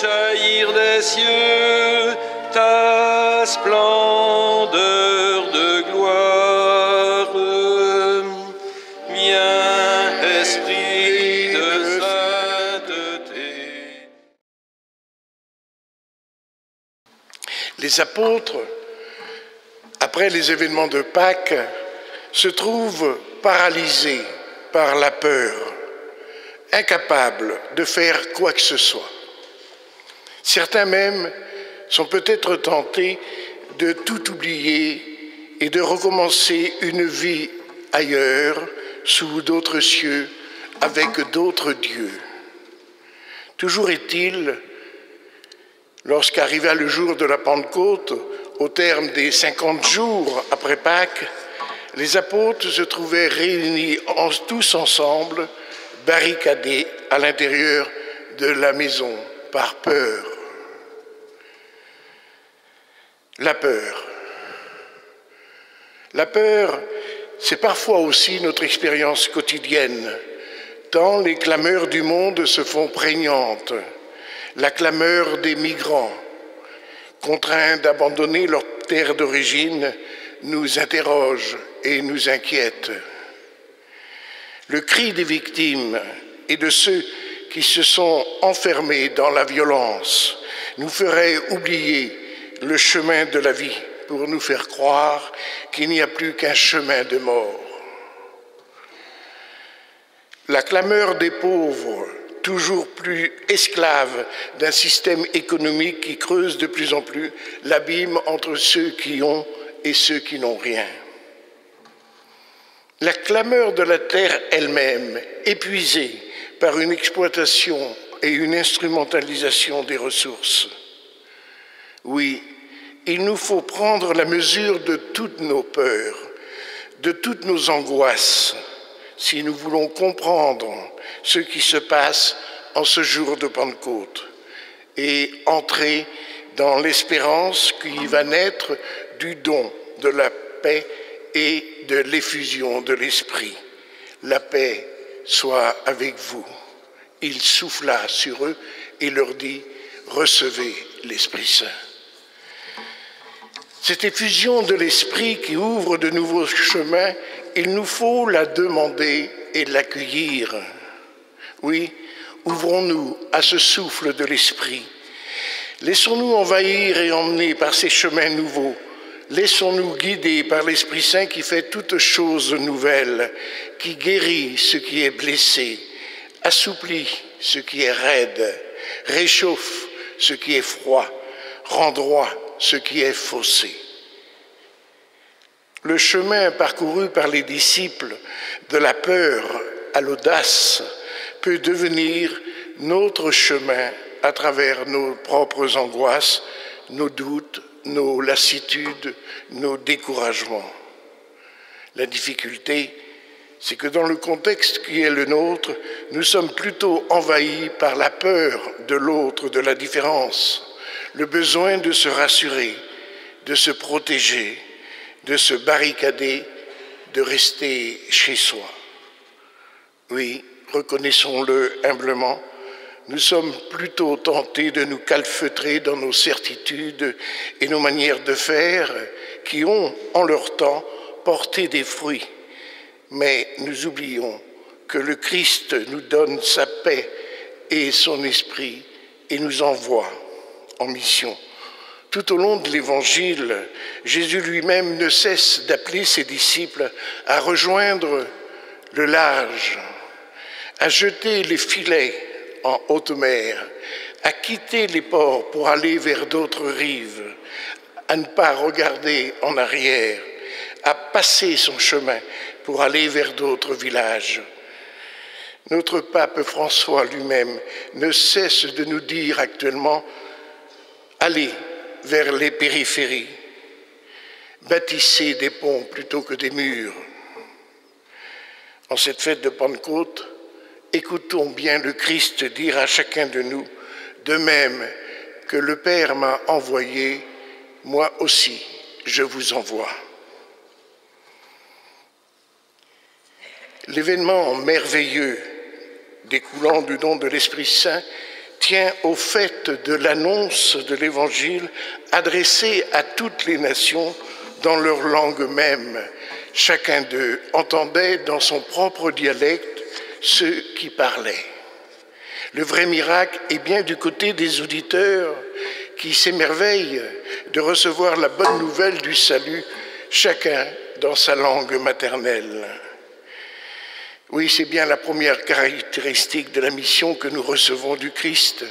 jaillir des cieux ta splendeur de gloire. Viens, Esprit de sainteté. Les apôtres, après les événements de Pâques, se trouvent paralysés par la peur, incapables de faire quoi que ce soit. Certains même sont peut-être tentés de tout oublier et de recommencer une vie ailleurs, sous d'autres cieux, avec d'autres dieux. Toujours est-il, lorsqu'arriva le jour de la Pentecôte, au terme des 50 jours après Pâques, les apôtres se trouvaient réunis tous ensemble, barricadés à l'intérieur de la maison par peur. La peur. La peur, c'est parfois aussi notre expérience quotidienne, tant les clameurs du monde se font prégnantes. La clameur des migrants, contraints d'abandonner leur terre d'origine, nous interroge et nous inquiète. Le cri des victimes et de ceux qui se sont enfermés dans la violence nous ferait oublier le chemin de la vie pour nous faire croire qu'il n'y a plus qu'un chemin de mort. La clameur des pauvres, toujours plus esclaves d'un système économique qui creuse de plus en plus l'abîme entre ceux qui ont et ceux qui n'ont rien. La clameur de la terre elle-même, épuisée par une exploitation et une instrumentalisation des ressources. Oui, il nous faut prendre la mesure de toutes nos peurs, de toutes nos angoisses, si nous voulons comprendre ce qui se passe en ce jour de Pentecôte et entrer dans l'espérance qui va naître du don de la paix et de l'effusion de l'Esprit. La paix soit avec vous. Il souffla sur eux et leur dit « Recevez l'Esprit Saint ». Cette effusion de l'Esprit qui ouvre de nouveaux chemins, il nous faut la demander et l'accueillir. Oui, ouvrons-nous à ce souffle de l'Esprit. Laissons-nous envahir et emmener par ces chemins nouveaux. Laissons-nous guider par l'Esprit Saint qui fait toutes choses nouvelles, qui guérit ce qui est blessé, assouplit ce qui est raide, réchauffe ce qui est froid, rend droit ce qui est faussé. Le chemin parcouru par les disciples de la peur à l'audace peut devenir notre chemin à travers nos propres angoisses, nos doutes, nos lassitudes, nos découragements. La difficulté, c'est que dans le contexte qui est le nôtre, nous sommes plutôt envahis par la peur de l'autre, de la différence, le besoin de se rassurer, de se protéger, de se barricader, de rester chez soi. Oui, reconnaissons-le humblement, nous sommes plutôt tentés de nous calfeutrer dans nos certitudes et nos manières de faire qui ont, en leur temps, porté des fruits. Mais nous oublions que le Christ nous donne sa paix et son esprit et nous envoie en mission. Tout au long de l'Évangile, Jésus lui-même ne cesse d'appeler ses disciples à rejoindre le large, à jeter les filets en haute mer, à quitter les ports pour aller vers d'autres rives, à ne pas regarder en arrière, à passer son chemin pour aller vers d'autres villages. Notre pape François lui-même ne cesse de nous dire actuellement « Allez vers les périphéries, bâtissez des ponts plutôt que des murs ». En cette fête de Pentecôte, écoutons bien le Christ dire à chacun de nous « De même que le Père m'a envoyé, moi aussi je vous envoie ». L'événement merveilleux découlant du don de l'Esprit Saint tient au fait de l'annonce de l'Évangile adressée à toutes les nations dans leur langue même. Chacun d'eux entendait dans son propre dialecte ceux qui parlaient. Le vrai miracle est bien du côté des auditeurs qui s'émerveillent de recevoir la bonne nouvelle du salut, chacun dans sa langue maternelle. Oui, c'est bien la première caractéristique de la mission que nous recevons du Christ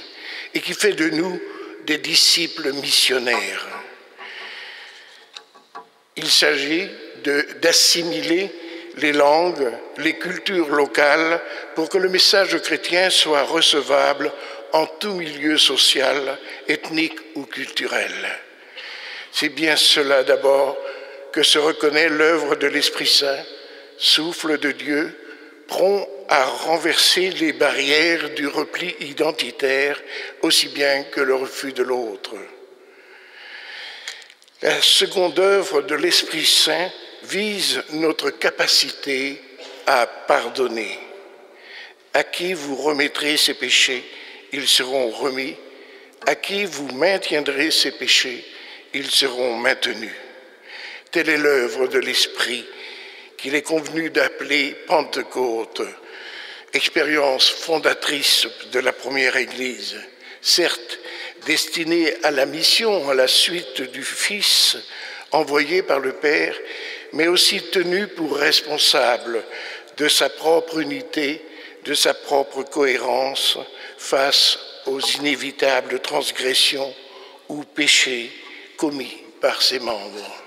et qui fait de nous des disciples missionnaires. Il s'agit d'assimiler les langues, les cultures locales pour que le message chrétien soit recevable en tout milieu social, ethnique ou culturel. C'est bien cela d'abord que se reconnaît l'œuvre de l'Esprit Saint, souffle de Dieu, prompt à renverser les barrières du repli identitaire aussi bien que le refus de l'autre. La seconde œuvre de l'Esprit Saint vise notre capacité à pardonner. À qui vous remettrez ses péchés, ils seront remis. À qui vous maintiendrez ses péchés, ils seront maintenus. Telle est l'œuvre de l'Esprit qu'il est convenu d'appeler Pentecôte, expérience fondatrice de la première Église, certes destinée à la mission à la suite du Fils envoyé par le Père, mais aussi tenue pour responsable de sa propre unité, de sa propre cohérence face aux inévitables transgressions ou péchés commis par ses membres.